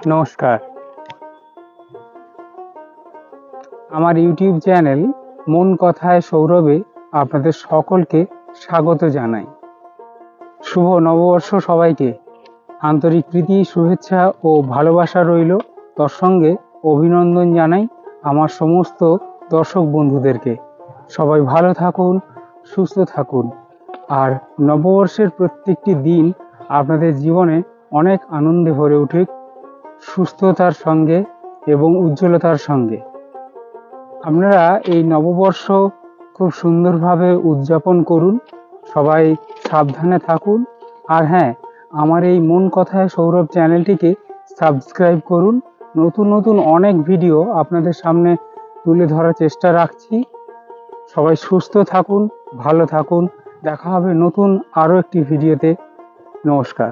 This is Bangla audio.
নমস্কার। আমার ইউটিউব চ্যানেল মন কথায় সৌরভে আপনাদের সকলকে স্বাগত জানাই। শুভ নববর্ষ সবাইকে। আন্তরিক প্রীতি, শুভেচ্ছা ও ভালোবাসা রইল। তার সঙ্গে অভিনন্দন জানাই আমার সমস্ত দর্শক বন্ধুদেরকে। সবাই ভালো থাকুন, সুস্থ থাকুন। আর নববর্ষের প্রত্যেকটি দিন আপনাদের জীবনে অনেক আনন্দে ভরে উঠুক, সুস্থতার সঙ্গে এবং উজ্জ্বলতার সঙ্গে। আপনারা এই নববর্ষ খুব সুন্দরভাবে উদযাপন করুন, সবাই সাবধানে থাকুন। আর হ্যাঁ, আমার এই মন কথায় সৌরভ চ্যানেলটিকে সাবস্ক্রাইব করুন। নতুন নতুন অনেক ভিডিও আপনাদের সামনে তুলে ধরার চেষ্টা রাখছি। সবাই সুস্থ থাকুন, ভালো থাকুন। দেখা হবে নতুন আরও একটি ভিডিওতে। নমস্কার।